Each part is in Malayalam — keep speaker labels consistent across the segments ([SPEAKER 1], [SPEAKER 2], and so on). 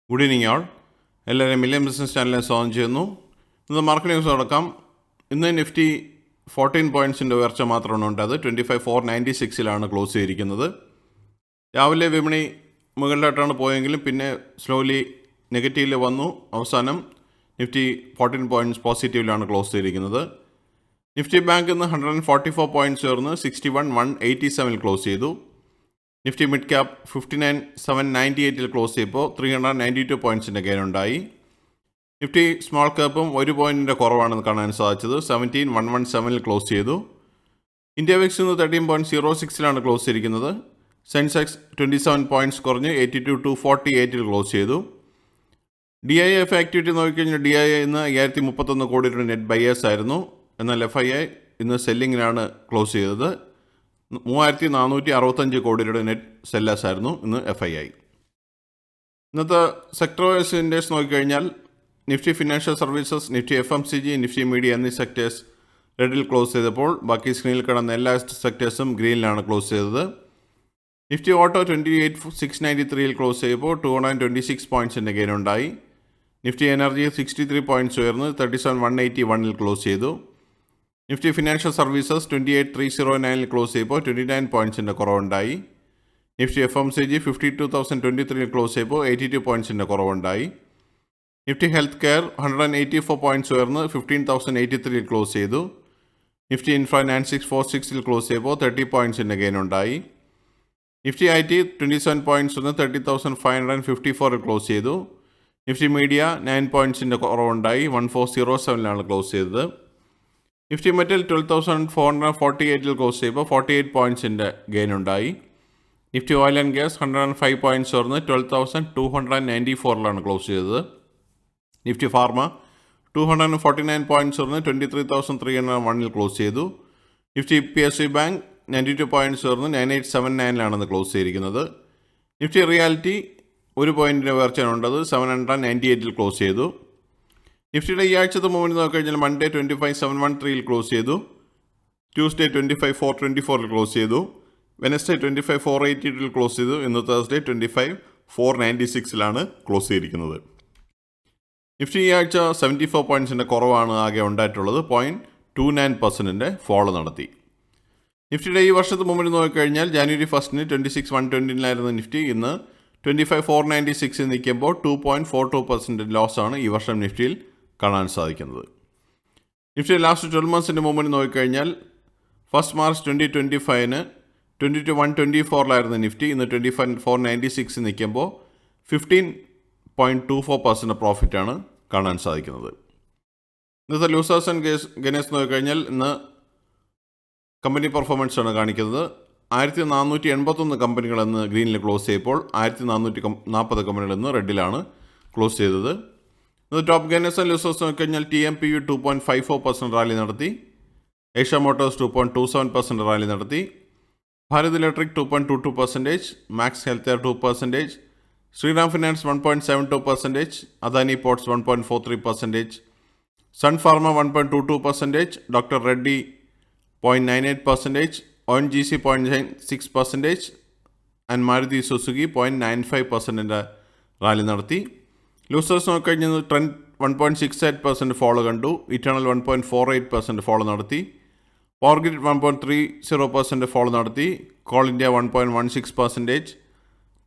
[SPEAKER 1] ഗുഡ് ഈവനിങ് ആൾ. എല്ലാവരും മില്യൺ ബിസിനസ് ചാനലിനെ സ്വാഗതം ചെയ്യുന്നു. ഇന്ന് മാർക്കറ്റ് ന്യൂസ് നടക്കാം. ഇന്ന് നിഫ്റ്റി 14 പോയിൻറ്റ്സിൻ്റെ ഉയർച്ച മാത്രമാണ് ഉണ്ടായത്. 25,496 ക്ലോസ് ചെയ്തിരിക്കുന്നത്. രാവിലെ വിപണി മുകളിലോട്ടാണ് പോയെങ്കിലും പിന്നെ സ്ലോലി നെഗറ്റീവിൽ വന്നു. അവസാനം നിഫ്റ്റി 14 പോയിൻറ്റ്സ് പോസിറ്റീവിലാണ് ക്ലോസ് ചെയ്തിരിക്കുന്നത്. നിഫ്റ്റി ബാങ്ക് ഇന്ന് 144 പോയിൻറ്റ്സ് ഉയർന്ന് 61,187 ക്ലോസ് ചെയ്തു. നിഫ്റ്റി മിഡ് ക്യാപ് 59,798 ക്ലോസ് ചെയ്തപ്പോൾ 392 പോയിൻറ്റ്സിൻ്റെ ഗെയിൻ ഉണ്ടായി. നിഫ്റ്റി സ്മോൾ ക്യാപ്പും 1 പോയിൻറ്റിൻ്റെ കുറവാണെന്ന് കാണാൻ സാധിച്ചത്. 17,117 ക്ലോസ് ചെയ്തു. ഇന്ത്യ വിക്സ് ഇന്ന് 13.06 ക്ലോസ് ചെയ്തിരിക്കുന്നത്. സെൻസെക്സ് 27 പോയിൻറ്റ്സ് കുറഞ്ഞ് 82,248 ക്ലോസ് ചെയ്തു. DIF ആക്ടിവിറ്റി നോക്കിക്കഴിഞ്ഞാൽ DII ഇന്ന് 531 കോടി രൂപ നെറ്റ് ബയേഴ്സ് ആയിരുന്നു. എന്നാൽ FII ഇന്ന് സെല്ലിങ്ങിനാണ് ക്ലോസ് ചെയ്തത്. 3,465 കോടി രൂപയുടെ നെറ്റ് സെല്ലേഴ്സ് ആയിരുന്നു ഇന്ന് FII. ഇന്നത്തെ സെക്ടർ വൈസ് ഇൻഡെക്സ് നോക്കിക്കഴിഞ്ഞാൽ Nifty financial services, Nifty FMCG, Nifty media എന്നീ സെക്ടേഴ്സ് റെഡിൽ ക്ലോസ് ചെയ്തപ്പോൾ ബാക്കി സ്ക്രീനിൽ കിടന്ന എല്ലാ സെക്ടേഴ്സും ഗ്രീനിലാണ് ക്ലോസ് ചെയ്തത്. നിഫ്റ്റി ഓട്ടോ 28,693 ക്ലോസ് ചെയ്യുമ്പോൾ 226 പോയിൻറ്റ്സിൻ്റെ ഗെയിൻ ഉണ്ടായി. നിഫ്റ്റി എനർജി 63 പോയിൻറ്റ്സ് ഉയർന്ന് 37,181 ക്ലോസ് ചെയ്തു. നിഫ്റ്റി ഫിനാൻഷ്യൽ സർവീസസ് 28,309 ക്ലോസ് ചെയ്യുമ്പോൾ 29 പോയിൻറ്റ്സിൻ്റെ കുറവുണ്ടായി. നിഫ്റ്റി FMCG 52,023 ക്ലോസ് ചെയ്യുമ്പോൾ 82 പോയിൻറ്റ്സിൻ്റെ കുറവുണ്ടായി. നിഫ്റ്റി ഹെൽത്ത് കെയർ 184 പോയിൻറ്റ്സ് ഉയർന്ന് 15,083 ക്ലോസ് ചെയ്തു. നിഫ്റ്റി ഇൻഫ്ര 9646 ക്ലോസ് ചെയ്യുമ്പോൾ 30 പോയിൻറ്റ്സിൻ്റെ ഗെയിൻ ഉണ്ടായി. നിഫ്റ്റി IT 27 പോയിൻറ്റ്സ് ഉയർന്ന് 30,554 ക്ലോസ് ചെയ്തു. നിഫ്റ്റി മീഡിയ 9 പോയിൻറ്റ്സിൻ്റെ കുറവുണ്ടായി 1407 ക്ലോസ് ചെയ്തത്. നിഫ്റ്റി മെറ്റൽ 12,448 ക്ലോസ് ചെയ്യുമ്പോൾ 48 പോയിൻറ്റ്സിൻ്റെ ഗെയിൻ ഉണ്ടായി. Nifty oil and gas 105 points ഉയർന്ന് 12,294 ക്ലോസ് ചെയ്തത്. നിഫ്റ്റി ഫാർമ 249 പോയിൻറ്റ്സ് ഉയർന്ന് 23,301 ക്ലോസ് ചെയ്തു. നിഫ്റ്റി PSU ബാങ്ക് 92 പോയിൻറ്റ്സ് ഉയർന്ന് 9879 ക്ലോസ് ചെയ്തിരിക്കുന്നത്. നിഫ്റ്റി റിയാലിറ്റി 1 പോയിൻറ്റിൻ്റെ ഉയർച്ചയാണുണ്ടത് 798 ക്ലോസ് ചെയ്തു. നിഫ്റ്റിയുടെ ഈ ആഴ്ചത്തെ മൂവ്മെൻറ്റ് നോക്കിക്കഴിഞ്ഞാൽ മൺഡേ 25,713 ക്ലോസ് ചെയ്തു. ട്യൂസ്ഡേ 25,424 ക്ലോസ് ചെയ്തു. വെനസ്ഡേ 25,480 ക്ലോസ് ചെയ്തു. ഇന്ന് തേഴ്സ്ഡേ 25,496 ക്ലോസ് ചെയ്തിരിക്കുന്നത്. നിഫ്റ്റി ഈ ആഴ്ച 74 പോയിൻറ്റ്സിൻ്റെ കുറവാണ് ആകെ ഉണ്ടായിട്ടുള്ളത്. 0.29% ഫോളോ നടത്തി. നിഫ്റ്റിയുടെ ഈ വർഷത്തെ മൂവ്മെൻറ്റ് നോക്കിക്കഴിഞ്ഞാൽ ജാനുവരി 1 26,120 നിഫ്റ്റി ഇന്ന് 25,496 നിൽക്കുമ്പോൾ 2.42% ലോസാണ് ഈ വർഷം നിഫ്റ്റിയിൽ കാണാൻ സാധിക്കുന്നത്. നിഫ്റ്റി ലാസ്റ്റ് 12 മന്ത്സിൻ്റെ മൂവ്മെൻറ്റ് നോക്കിക്കഴിഞ്ഞാൽ 1 മാർച്ച് 2025 22,124 നിഫ്റ്റി ഇന്ന് 25,496 നിൽക്കുമ്പോൾ 15.24% പ്രോഫിറ്റാണ് കാണാൻ സാധിക്കുന്നത്. ഇന്നത്തെ ലൂസേഴ്സ് ആൻഡ് ഗെയിനേഴ്സ് നോക്കിക്കഴിഞ്ഞാൽ ഇന്ന് കമ്പനി പെർഫോമൻസ് ആണ് കാണിക്കുന്നത്. 1,481 കമ്പനികൾ ഇന്ന് ഗ്രീനിൽ ക്ലോസ് ചെയ്തപ്പോൾ 1,440 കമ്പനികൾ ഇന്ന് റെഡിലാണ് ക്ലോസ് ചെയ്തത്. ഇത് ടോപ്പ് ഗെയിനേഴ്സ് ആൻഡ് ലൂസേഴ്സ് നോക്കിക്കഴിഞ്ഞാൽ TMPU 2.54% റാലി നടത്തി. ഏഷ്യ മോട്ടോഴ്സ് 2.27% റാലി നടത്തി. Bharat electric 2.22%, Max health care 2%, Shriram finance 1.72%, Adani ports 1.43%, Sun pharma 1.22%, doctor Reddy 0.98%, ONGC 0.96% and Maruti Suzuki 0.95% rally നടത്തി. ലൂസേഴ്സ് നോക്കിക്കഴിഞ്ഞാൽ ട്രെൻഡ് 1.68% ഫോളോ കണ്ടു. ഇറ്റേണൽ 1.48% ഫോളോ നടത്തി. പവർ ഗ്രിഡ് 1.30% ഫോളോ നടത്തി. Coal India 1.16%,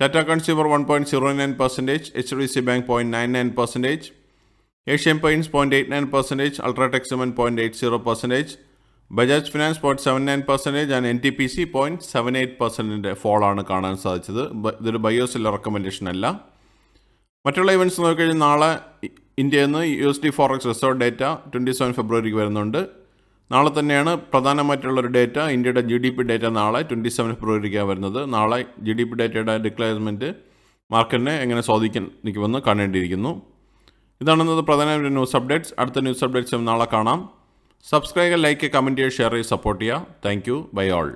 [SPEAKER 1] Tata consumer 1.09%, HDFC bank 0.99%, Asian paints 0.89%, UltraTech cement 0.80%, Bajaj finance 0.79% and NTPC 0.78% ഫോളാണ് കാണാൻ സാധിച്ചത്. ഇതൊരു ബയോസിലെ റെക്കമെൻഡേഷൻ അല്ല. മറ്റുള്ള ഇവൻറ്റ്സ് നോക്കിക്കഴിഞ്ഞാൽ നാളെ ഇന്ത്യയിൽ നിന്ന് USD ഫോറക്സ് റിസർവ് ഡേറ്റ 27 ഫെബ്രുവരിക്ക് വരുന്നുണ്ട്. നാളെ തന്നെയാണ് പ്രധാനമായിട്ടുള്ളൊരു ഡേറ്റ, ഇന്ത്യയുടെ GDP ഡേറ്റ നാളെ 27 ഫെബ്രുവരിക്കാണ് വരുന്നത്. നാളെ GDP ഡേറ്റയുടെ ഡിക്ലെയർമെൻറ്റ് മാർക്കറ്റിനെ എങ്ങനെ സ്വാധീനിക്കുമെന്ന് കാണേണ്ടിയിരിക്കുന്നു. ഇതാണ് ഇന്നത്തെ പ്രധാന ന്യൂസ് അപ്ഡേറ്റ്സ്. അടുത്ത ന്യൂസ് അപ്ഡേറ്റ്സ് നാളെ കാണാം. സബ്സ്ക്രൈബ്, ലൈക്ക്, കമൻറ്റ് ചെയ്യുക, ഷെയർ ചെയ്യുക, സപ്പോർട്ട് ചെയ്യുക. Thank you. Bye all.